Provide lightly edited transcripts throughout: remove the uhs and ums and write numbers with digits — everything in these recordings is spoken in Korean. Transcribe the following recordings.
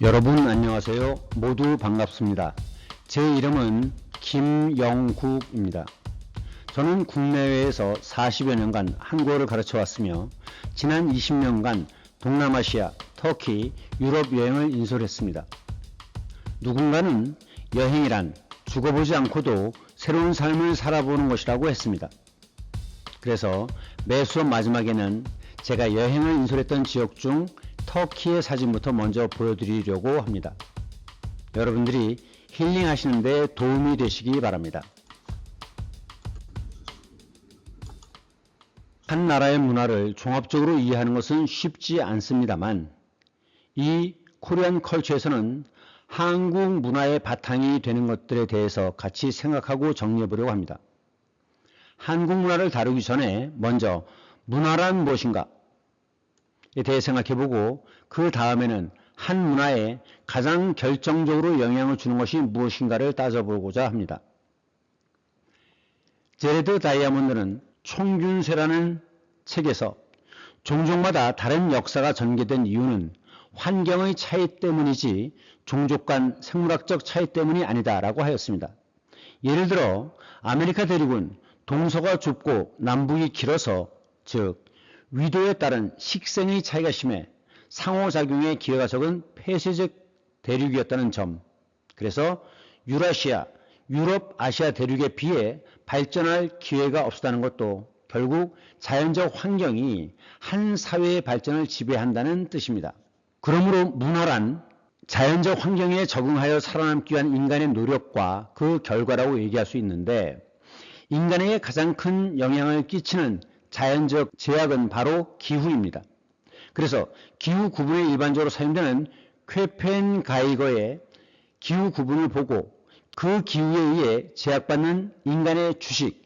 여러분 안녕하세요. 모두 반갑습니다. 제 이름은 김영국입니다. 저는 국내외에서 40여 년간 한국어를 가르쳐 왔으며 지난 20년간 동남아시아, 터키, 유럽 여행을 인솔했습니다. 누군가는 여행이란 죽어보지 않고도 새로운 삶을 살아보는 것이라고 했습니다. 그래서 매 수업 마지막에는 제가 여행을 인솔했던 지역 중 터키의 사진부터 먼저 보여드리려고 합니다. 여러분들이 힐링하시는 데 도움이 되시기 바랍니다. 한 나라의 문화를 종합적으로 이해하는 것은 쉽지 않습니다만 이 코리안 컬처에서는 한국 문화의 바탕이 되는 것들에 대해서 같이 생각하고 정리해 보려고 합니다. 한국 문화를 다루기 전에 먼저 문화란 무엇인가 에 대해 생각해보고 그 다음에는 한 문화에 가장 결정적으로 영향을 주는 것이 무엇인가를 따져보고자 합니다. 제레드 다이아몬드는 총균세라는 책에서 종족마다 다른 역사가 전개된 이유는 환경의 차이 때문이지 종족 간 생물학적 차이 때문이 아니다라고 하였습니다. 예를 들어 아메리카 대륙은 동서가 좁고 남북이 길어서 즉 위도에 따른 식생의 차이가 심해 상호작용의 기회가 적은 폐쇄적 대륙이었다는 점, 그래서 유라시아, 유럽, 아시아 대륙에 비해 발전할 기회가 없었다는 것도 결국 자연적 환경이 한 사회의 발전을 지배한다는 뜻입니다. 그러므로 문화란 자연적 환경에 적응하여 살아남기 위한 인간의 노력과 그 결과라고 얘기할 수 있는데 인간에게 가장 큰 영향을 끼치는 자연적 제약은 바로 기후입니다. 그래서 기후 구분에 일반적으로 사용되는 쾌펜가이거의 기후 구분을 보고 그 기후에 의해 제약받는 인간의 주식,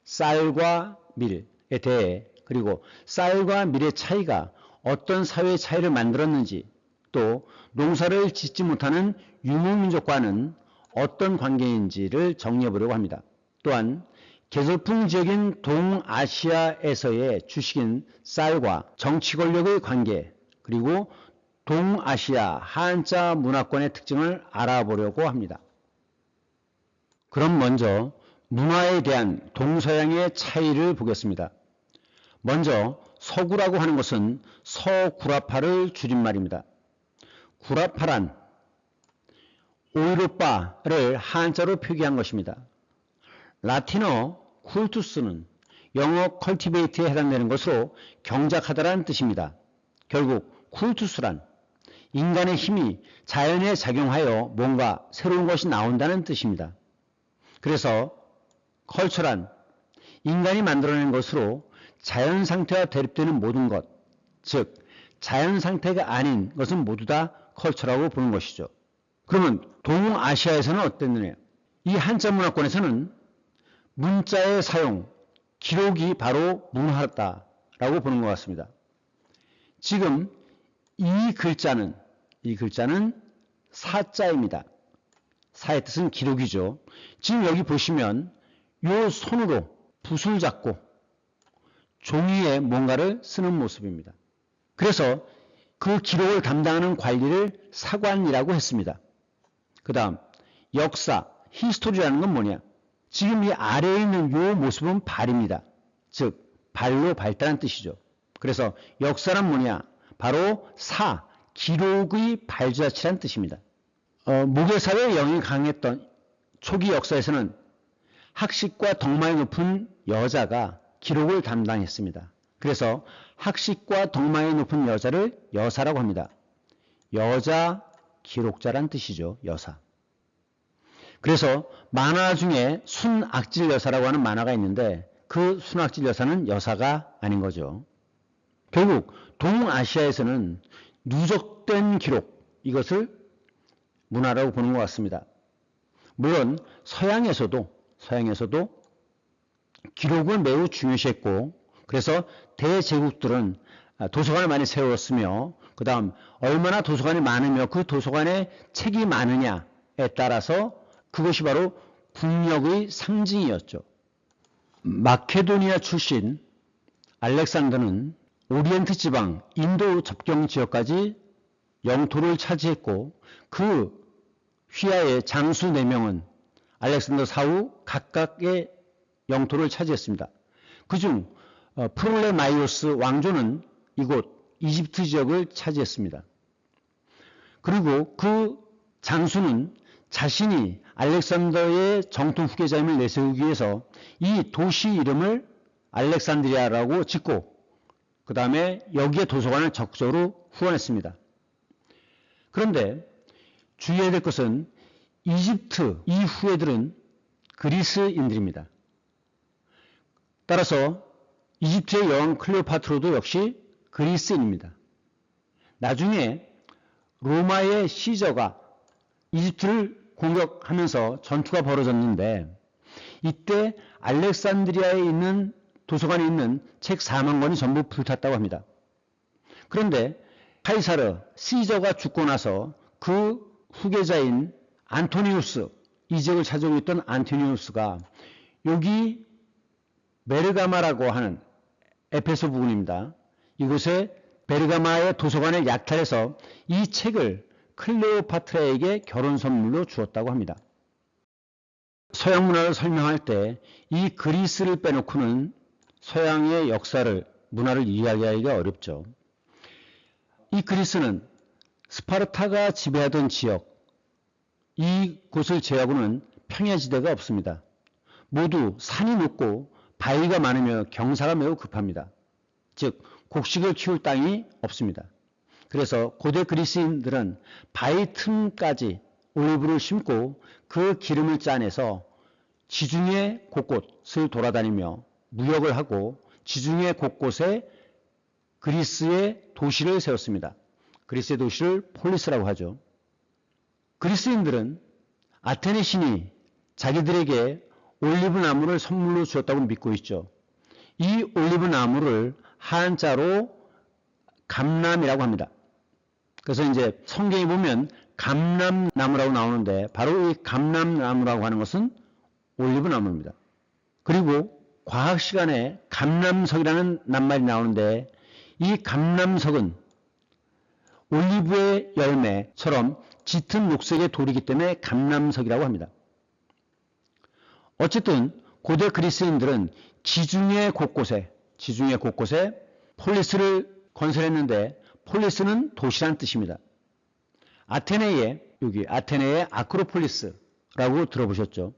쌀과 밀에 대해 그리고 쌀과 밀의 차이가 어떤 사회의 차이를 만들었는지 또 농사를 짓지 못하는 유목민족과는 어떤 관계인지를 정리해 보려고 합니다. 또한 계절풍 지역인 동아시아에서의 주식인 쌀과 정치 권력의 관계 그리고 동아시아 한자 문화권의 특징을 알아보려고 합니다. 그럼 먼저 문화에 대한 동서양의 차이를 보겠습니다. 먼저 서구라고 하는 것은 서구라파를 줄임말입니다. 구라파란 오이로빠를 한자로 표기한 것입니다. 라틴어 쿨투스는 영어 컬티베이트에 해당되는 것으로 경작하다라는 뜻입니다. 결국 쿨투스란 인간의 힘이 자연에 작용하여 뭔가 새로운 것이 나온다는 뜻입니다. 그래서 컬처란 인간이 만들어낸 것으로 자연 상태와 대립되는 모든 것, 즉 자연 상태가 아닌 것은 모두 다 컬처라고 보는 것이죠. 그러면 동아시아에서는 어땠느냐? 이 한자 문화권에서는 문자의 사용, 기록이 바로 문화다라고 보는 것 같습니다. 지금 이 글자는 사자입니다. 사의 뜻은 기록이죠. 지금 여기 보시면 요 손으로 붓을 잡고 종이에 뭔가를 쓰는 모습입니다. 그래서 그 기록을 담당하는 관리를 사관이라고 했습니다. 그 다음 역사, 히스토리라는 건 뭐냐? 지금 이 아래에 있는 이 모습은 발입니다. 즉 발로 밟다는 뜻이죠. 그래서 역사란 뭐냐? 바로 기록의 발자취란 뜻입니다. 무교사회의 영향이 강했던 초기 역사에서는 학식과 덕망이 높은 여자가 기록을 담당했습니다. 그래서 학식과 덕망이 높은 여자를 여사라고 합니다. 여자 기록자란 뜻이죠. 여사. 그래서 만화 중에 순악질 여사라고 하는 만화가 있는데 그 순악질 여사는 여사가 아닌 거죠. 결국 동아시아에서는 누적된 기록, 이것을 문화라고 보는 것 같습니다. 물론 서양에서도 기록을 매우 중요시했고 그래서 대제국들은 도서관을 많이 세웠으며 그 다음 얼마나 도서관이 많으며 그 도서관에 책이 많으냐에 따라서 그것이 바로 국력의 상징이었죠. 마케도니아 출신 알렉산더는 오리엔트 지방 인도 접경 지역까지 영토를 차지했고 그 휘하의 장수 4명은 알렉산더 사후 각각의 영토를 차지했습니다. 그중 프톨레마이오스 왕조는 이곳 이집트 지역을 차지했습니다. 그리고 그 장수는 자신이 알렉산더의 정통 후계자임을 내세우기 위해서 이 도시 이름을 알렉산드리아라고 짓고 그 다음에 여기에 도서관을 적극적으로 후원했습니다. 그런데 주의해야 될 것은 이집트 이 후예들은 그리스인들입니다. 따라서 이집트의 여왕 클레오파트라도 역시 그리스인입니다. 나중에 로마의 시저가 이집트를 공격하면서 전투가 벌어졌는데 이때 알렉산드리아에 있는 도서관에 있는 책 4만 권이 전부 불탔다고 합니다. 그런데 카이사르 시저가 죽고 나서 그 후계자인 안토니우스, 이 지역을 차지하고 있던 안토니우스가 여기 베르가마라고 하는 에페소 부근입니다. 이곳에 베르가마의 도서관을 약탈해서 이 책을 클레오파트라에게 결혼 선물로 주었다고 합니다. 서양 문화를 설명할 때 이 그리스를 빼놓고는 서양의 역사를, 문화를 이야기하기가 어렵죠. 이 그리스는 스파르타가 지배하던 지역, 이곳을 제외하고는 평야지대가 없습니다. 모두 산이 높고 바위가 많으며 경사가 매우 급합니다. 즉 곡식을 키울 땅이 없습니다. 그래서 고대 그리스인들은 바위 틈까지 올리브를 심고 그 기름을 짜내서 지중해 곳곳을 돌아다니며 무역을 하고 지중해 곳곳에 그리스의 도시를 세웠습니다. 그리스의 도시를 폴리스라고 하죠. 그리스인들은 아테네 신이 자기들에게 올리브 나무를 선물로 주었다고 믿고 있죠. 이 올리브 나무를 한자로 감람이라고 합니다. 그래서 이제 성경에 보면 감람나무라고 나오는데 바로 이 감람나무라고 하는 것은 올리브 나무입니다. 그리고 과학 시간에 감람석이라는 낱말이 나오는데 이 감람석은 올리브의 열매처럼 짙은 녹색의 돌이기 때문에 감람석이라고 합니다. 어쨌든 고대 그리스인들은 지중해 곳곳에 폴리스를 건설했는데 폴리스는 도시란 뜻입니다. 아테네의 아크로폴리스라고 들어보셨죠?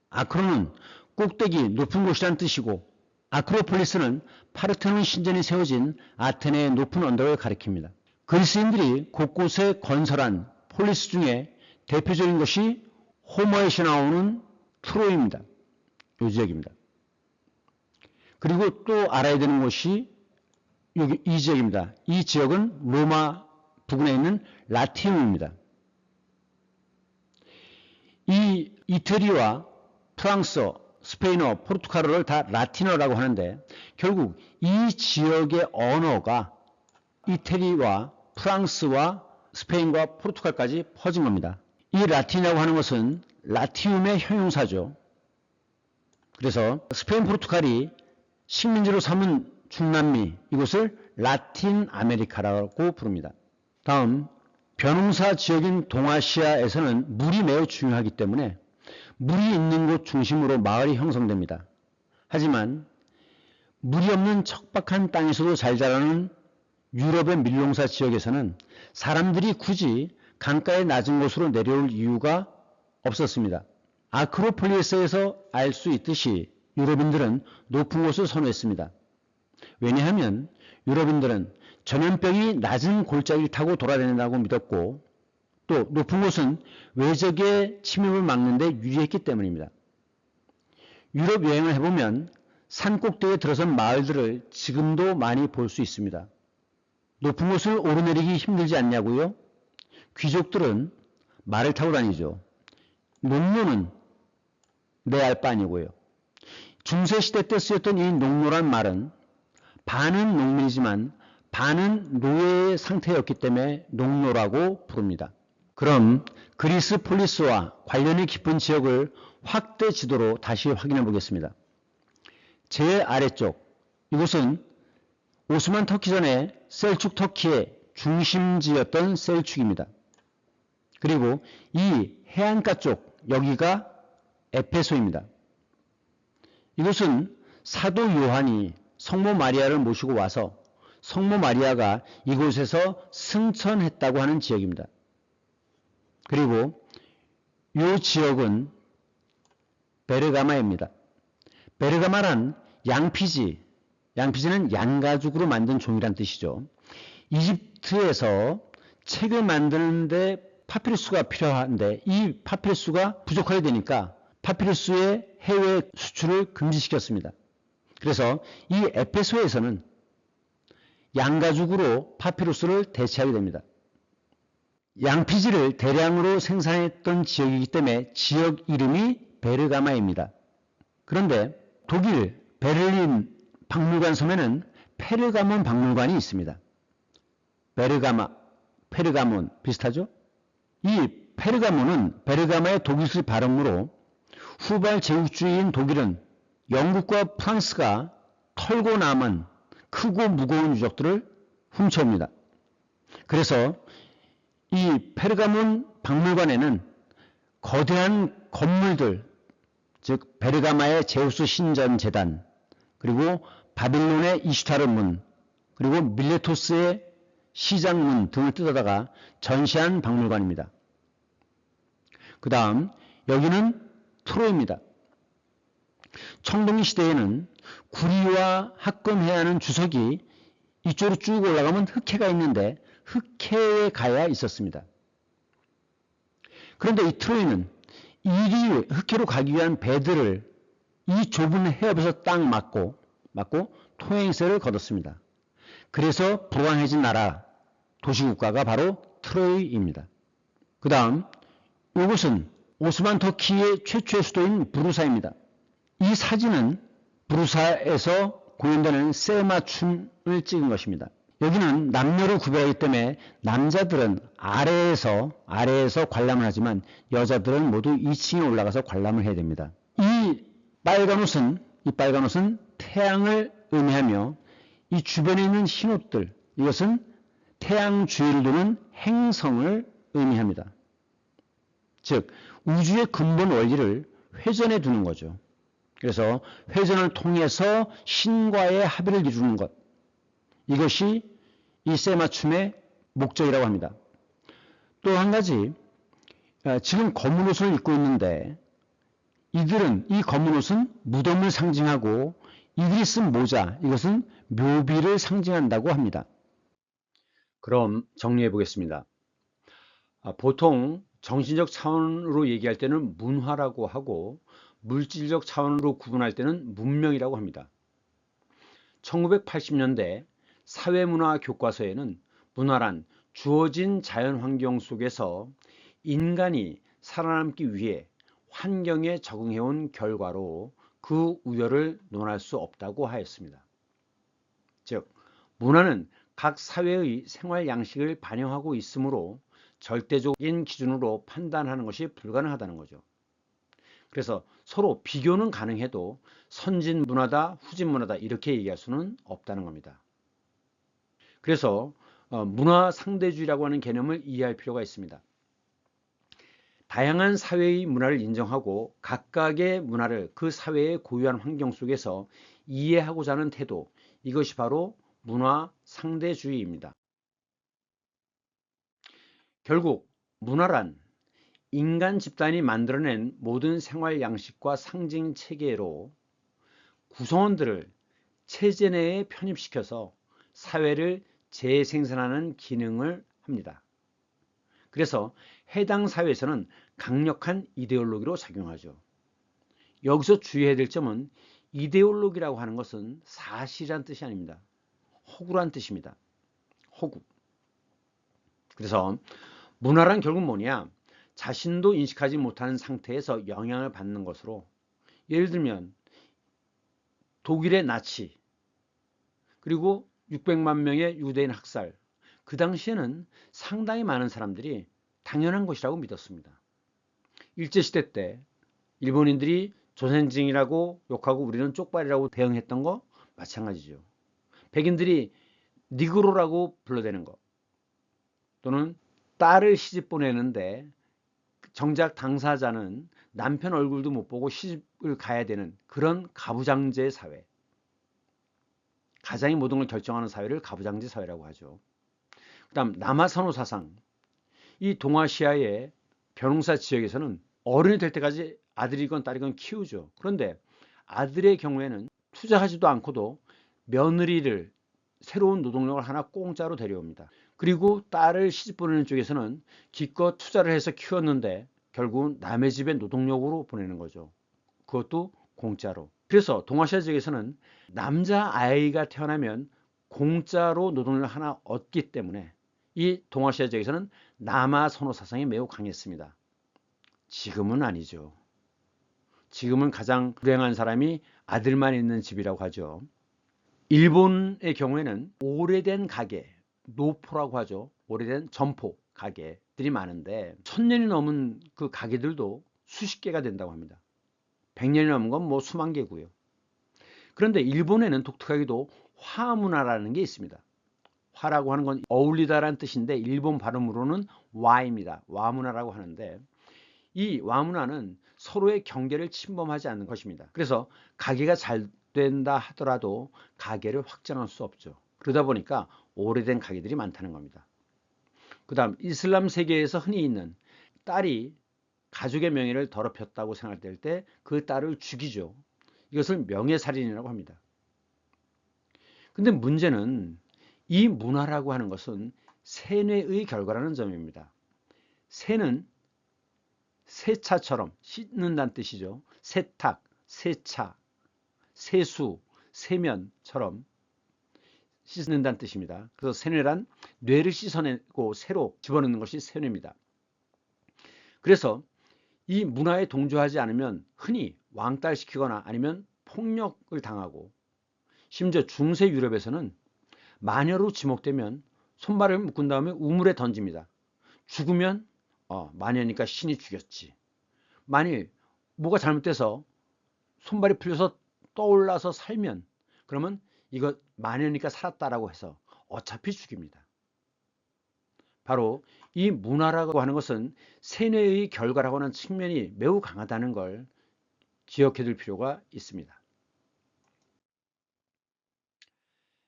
아크로는 꼭대기 높은 곳이란 뜻이고 아크로폴리스는 파르테논 신전이 세워진 아테네의 높은 언덕을 가리킵니다. 그리스인들이 곳곳에 건설한 폴리스 중에 대표적인 것이 호머에서 나오는 트로이입니다. 이 지역입니다. 그리고 또 알아야 되는 것이 여기 이 지역입니다. 이 지역은 로마 부근에 있는 라티움입니다. 이 이태리와 프랑스, 스페인어, 포르투갈어를 다 라틴어라고 하는데 결국 이 지역의 언어가 이태리와 프랑스와 스페인과 포르투갈까지 퍼진 겁니다. 이 라틴이라고 하는 것은 라티움의 형용사죠. 그래서 스페인, 포르투갈이 식민지로 삼은 중남미, 이곳을 라틴 아메리카라고 부릅니다. 다음, 벼농사 지역인 동아시아에서는 물이 매우 중요하기 때문에 물이 있는 곳 중심으로 마을이 형성됩니다. 하지만 물이 없는 척박한 땅에서도 잘 자라는 유럽의 밀농사 지역에서는 사람들이 굳이 강가의 낮은 곳으로 내려올 이유가 없었습니다. 아크로폴리스에서 알 수 있듯이 유럽인들은 높은 곳을 선호했습니다. 왜냐하면 유럽인들은 전염병이 낮은 골짜기를 타고 돌아다닌다고 믿었고 또 높은 곳은 외적의 침입을 막는 데 유리했기 때문입니다. 유럽 여행을 해보면 산 꼭대기에 들어선 마을들을 지금도 많이 볼 수 있습니다. 높은 곳을 오르내리기 힘들지 않냐고요? 귀족들은 말을 타고 다니죠. 농노는 내 알 바 아니고요. 중세시대 때 쓰였던 이 농노란 말은 반은 농민이지만 반은 노예의 상태였기 때문에 농노라고 부릅니다. 그럼 그리스 폴리스와 관련이 깊은 지역을 확대 지도로 다시 확인해 보겠습니다. 제 아래쪽 이곳은 오스만 터키 전에 셀축 터키의 중심지였던 셀축입니다. 그리고 이 해안가 쪽 여기가 에페소입니다. 이곳은 사도 요한이 성모 마리아를 모시고 와서 성모 마리아가 이곳에서 승천했다고 하는 지역입니다. 그리고 이 지역은 베르가마입니다. 베르가마란 양피지, 양피지는 양가죽으로 만든 종이란 뜻이죠. 이집트에서 책을 만드는데 파피루스가 필요한데 이 파피루스가 부족하게 되니까 파피루스의 해외 수출을 금지시켰습니다. 그래서 이 에페소에서는 양가죽으로 파피루스를 대체하게 됩니다. 양피지를 대량으로 생산했던 지역이기 때문에 지역 이름이 베르가마입니다. 그런데 독일 베를린 박물관 섬에는 페르가몬 박물관이 있습니다. 베르가마, 페르가몬 비슷하죠? 이 페르가몬은 베르가마의 독일식 발음으로 후발 제국주의인 독일은 영국과 프랑스가 털고 남은 크고 무거운 유적들을 훔쳐옵니다. 그래서 이 페르가몬 박물관에는 거대한 건물들, 즉 베르가마의 제우스 신전 제단, 그리고 바빌론의 이슈타르 문, 그리고 밀레토스의 시장문 등을 뜯어다가 전시한 박물관입니다. 그 다음 여기는 트로이입니다. 청동기 시대에는 구리와 합금해야 하는 주석이 이쪽으로 쭉 올라가면 흑해가 있는데 흑해에 가야 있었습니다. 그런데 이 트로이는 이리 흑해로 가기 위한 배들을 이 좁은 해협에서 딱 막고 통행세를 거뒀습니다. 그래서 불안해진 나라, 도시국가가 바로 트로이입니다. 그 다음 이곳은 오스만 터키의 최초의 수도인 부르사입니다. 이 사진은 부르사에서 공연되는 세마춤을 찍은 것입니다. 여기는 남녀를 구별하기 때문에 남자들은 아래에서 관람을 하지만 여자들은 모두 2층에 올라가서 관람을 해야 됩니다. 이 빨간 옷은 태양을 의미하며 이 주변에 있는 흰 옷들, 이것은 태양 주위를 도는 행성을 의미합니다. 즉 우주의 근본 원리를 회전해 두는 거죠. 그래서 회전을 통해서 신과의 합의를 이루는 것, 이것이 이 세마춤의 목적이라고 합니다. 또 한 가지, 지금 검은 옷을 입고 있는데 이 검은 옷은 무덤을 상징하고 이들이 쓴 모자, 이것은 묘비를 상징한다고 합니다. 그럼 정리해 보겠습니다. 보통 정신적 차원으로 얘기할 때는 문화라고 하고 물질적 차원으로 구분할 때는 문명이라고 합니다. 1980년대 사회문화 교과서에는 문화란 주어진 자연환경 속에서 인간이 살아남기 위해 환경에 적응해온 결과로 그 우열을 논할 수 없다고 하였습니다. 즉, 문화는 각 사회의 생활 양식을 반영하고 있으므로 절대적인 기준으로 판단하는 것이 불가능하다는 거죠. 그래서 서로 비교는 가능해도 선진 문화다, 후진 문화다 이렇게 얘기할 수는 없다는 겁니다. 그래서 문화 상대주의라고 하는 개념을 이해할 필요가 있습니다. 다양한 사회의 문화를 인정하고 각각의 문화를 그 사회의 고유한 환경 속에서 이해하고자 하는 태도, 이것이 바로 문화 상대주의입니다. 결국 문화란 인간 집단이 만들어낸 모든 생활 양식과 상징 체계로 구성원들을 체제 내에 편입시켜서 사회를 재생산하는 기능을 합니다. 그래서 해당 사회에서는 강력한 이데올로기로 작용하죠. 여기서 주의해야 될 점은 이데올로기라고 하는 것은 사실이란 뜻이 아닙니다. 허구란 뜻입니다. 허구. 그래서 문화란 결국 뭐냐? 자신도 인식하지 못하는 상태에서 영향을 받는 것으로, 예를 들면 독일의 나치, 그리고 600만 명의 유대인 학살, 그 당시에는 상당히 많은 사람들이 당연한 것이라고 믿었습니다. 일제시대 때 일본인들이 조선인이라고 욕하고 우리는 쪽발이라고 대응했던 거 마찬가지죠. 백인들이 니그로라고 불러대는 거, 또는 딸을 시집 보내는데 정작 당사자는 남편 얼굴도 못 보고 시집을 가야 되는 그런 가부장제 사회, 가장이 모든 걸 결정하는 사회를 가부장제 사회라고 하죠. 그 다음 남아선호 사상. 이 동아시아의 벼농사 지역에서는 어른이 될 때까지 아들이건 딸이건 키우죠. 그런데 아들의 경우에는 투자하지도 않고도 며느리를, 새로운 노동력을 하나 공짜로 데려옵니다. 그리고 딸을 시집 보내는 쪽에서는 기껏 투자를 해서 키웠는데 결국은 남의 집에 노동력으로 보내는 거죠. 그것도 공짜로. 그래서 동아시아 지역에서는 남자 아이가 태어나면 공짜로 노동력을 하나 얻기 때문에 이 동아시아 지역에서는 남아 선호 사상이 매우 강했습니다. 지금은 아니죠. 지금은 가장 불행한 사람이 아들만 있는 집이라고 하죠. 일본의 경우에는 오래된 가게, 노포라고 하죠. 오래된 점포 가게들이 많은데 1000년이 넘은 그 가게들도 수십 개가 된다고 합니다. 100년이 넘은 건 뭐 수만 개고요. 그런데 일본에는 독특하게도 화문화라는 게 있습니다. 화라고 하는 건 어울리다라는 뜻인데 일본 발음으로는 와입니다. 와문화라고 하는데 이 와문화는 서로의 경계를 침범하지 않는 것입니다. 그래서 가게가 잘 된다 하더라도 가게를 확장할 수 없죠. 그러다 보니까 오래된 가게들이 많다는 겁니다. 그 다음 이슬람 세계에서 흔히 있는 딸이 가족의 명예를 더럽혔다고 생각될 때 그 딸을 죽이죠. 이것을 명예살인이라고 합니다. 근데 문제는 이 문화라고 하는 것은 세뇌의 결과라는 점입니다. 세는 세차처럼 씻는다는 뜻이죠. 세탁, 세차, 세수, 세면처럼 씻는다는 뜻입니다. 그래서 세뇌란 뇌를 씻어내고 새로 집어넣는 것이 세뇌입니다. 그래서 이 문화에 동조하지 않으면 흔히 왕따시키거나 아니면 폭력을 당하고 심지어 중세 유럽에서는 마녀로 지목되면 손발을 묶은 다음에 우물에 던집니다. 죽으면 마녀니까 신이 죽였지. 만일 뭐가 잘못돼서 손발이 풀려서 떠올라서 살면 그러면 이거 마녀니까 살았다라고 해서 어차피 죽입니다. 바로 이 문화라고 하는 것은 세뇌의 결과라고 하는 측면이 매우 강하다는 걸 기억해 둘 필요가 있습니다.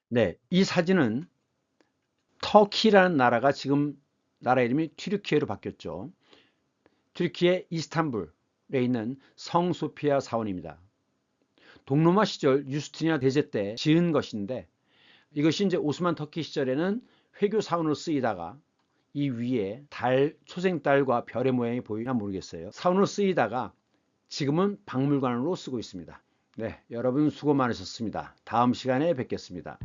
네, 이 사진은 터키라는 나라가 지금 나라 이름이 튀르키예로 바뀌었죠. 튀르키예 이스탄불에 있는 성소피아 사원입니다. 동로마 시절 유스티니아 대제 때 지은 것인데 이것이 이제 오스만 터키 시절에는 회교 사원으로 쓰이다가 이 위에 달, 초생달과 별의 모양이 보이나 모르겠어요. 사원으로 쓰이다가 지금은 박물관으로 쓰고 있습니다. 네, 여러분 수고 많으셨습니다. 다음 시간에 뵙겠습니다.